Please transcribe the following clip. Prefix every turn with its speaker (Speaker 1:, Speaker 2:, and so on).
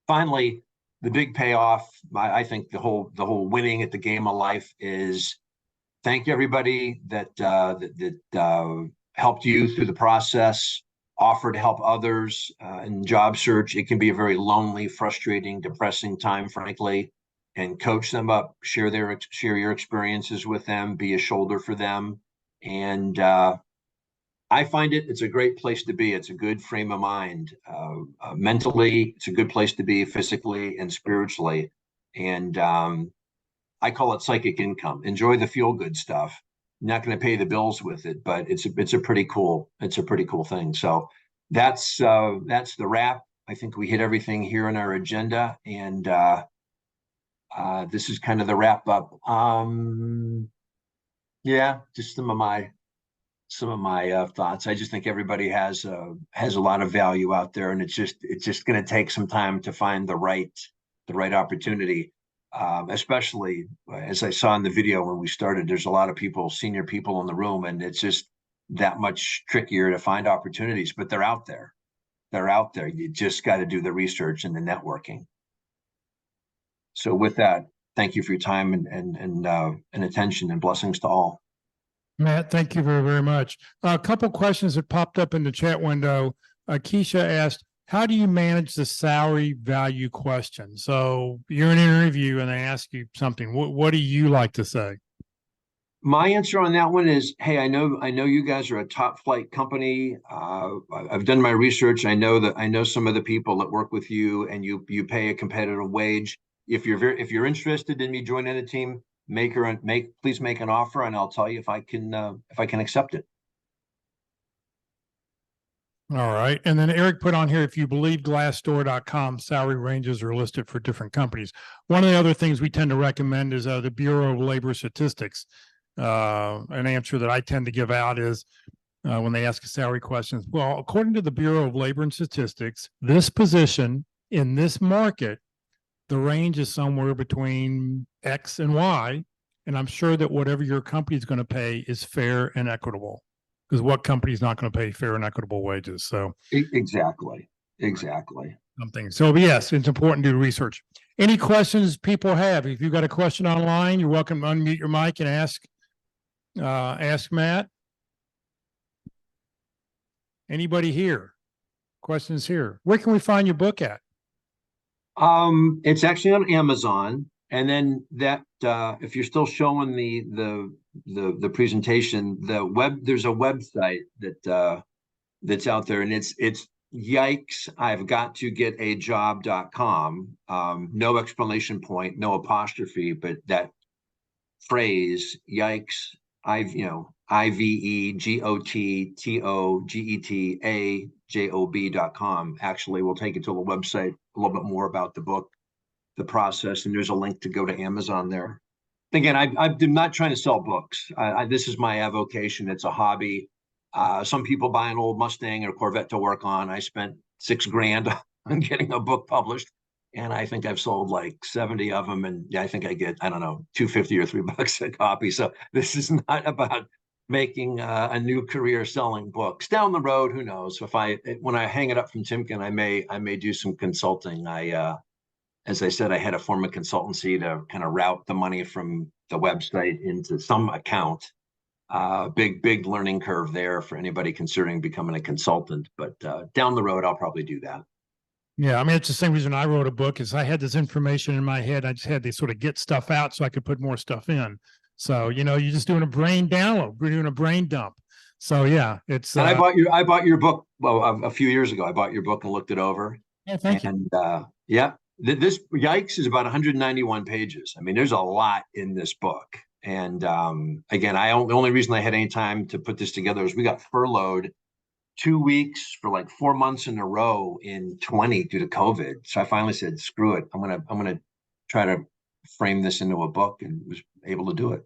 Speaker 1: finally, the big payoff, I think the whole winning at the game of life is thank everybody that helped you through the process, offer to help others in job search. It can be a very lonely, frustrating, depressing time, frankly, and coach them up, share your experiences with them, be a shoulder for them. And I find it's a great place to be. It's a good frame of mind. Mentally, it's a good place to be physically and spiritually. And I call it psychic income. Enjoy the feel good stuff. I'm not going to pay the bills with it, but it's a pretty cool thing. So that's the wrap. I think we hit everything here in our agenda, and this is kind of the wrap up. Yeah, just some of my thoughts. I just think everybody has a lot of value out there, and it's just going to take some time to find the right opportunity. Especially as I saw in the video when we started, there's a lot of senior people in the room, and it's just that much trickier to find opportunities, but they're out there. You just got to do the research and the networking. So with that, thank you for your time and attention, and blessings to all.
Speaker 2: Matt, thank you very, very much. A couple questions that popped up in the chat window. Keisha asked, how do you manage the salary value question? So you're in an interview and they ask you something. What do you like to say?
Speaker 1: My answer on that one is, hey, I know you guys are a top flight company. I've done my research. I know some of the people that work with you, and you pay a competitive wage. If you're interested in me joining the team, please make an offer, and I'll tell you if I can accept it.
Speaker 2: All right. And then Eric put on here, if you believe Glassdoor.com, salary ranges are listed for different companies. One of the other things we tend to recommend is the Bureau of Labor Statistics. An answer that I tend to give out is when they ask salary questions. Well, according to the Bureau of Labor and Statistics, this position in this market, the range is somewhere between X and Y. And I'm sure that whatever your company is going to pay is fair and equitable, because what company is not going to pay fair and equitable wages? So
Speaker 1: exactly.
Speaker 2: Something. So yes, it's important to do research. Any questions people have? If you've got a question online, you're welcome to unmute your mic and ask Matt. Anybody here? Questions here? Where can we find your book at?
Speaker 1: It's actually on Amazon, and then that if you're still showing the presentation, there's a website that's out there, and it's Yikes, I've got to get a job.com. No exclamation point, no apostrophe, but that phrase, Yikes, IVEGOTTOGETAJOB.com actually will take you to the website, a little bit more about the book, the process, and there's a link to go to Amazon there. Again, I'm not trying to sell books. This is my avocation. It's a hobby. Some people buy an old Mustang or Corvette to work on. I spent $6,000 on getting a book published, and I think I've sold like 70 of them. And I think I get, I don't know, $2.50 or $3 a copy. So this is not about making a new career selling books. Down the road, who knows? When I hang it up from Timken, I may do some consulting. As I said, I had a form of consultancy to kind of route the money from the website into some account. Big learning curve there for anybody considering becoming a consultant. But down the road, I'll probably do that.
Speaker 2: Yeah, I mean, it's the same reason I wrote a book, is I had this information in my head. I just had to sort of get stuff out so I could put more stuff in. So, you're just doing a brain download. We're doing a brain dump. So yeah, it's.
Speaker 1: And I bought your book a few years ago. I bought your book and looked it over.
Speaker 2: Yeah, thank you.
Speaker 1: And yeah. This Yikes is about 191 pages. I mean, there's a lot in this book. And again, the only reason I had any time to put this together is we got furloughed 2 weeks for like 4 months in a row in 20 due to COVID. So I finally said, screw it. I'm gonna try to frame this into a book, and was able to do it.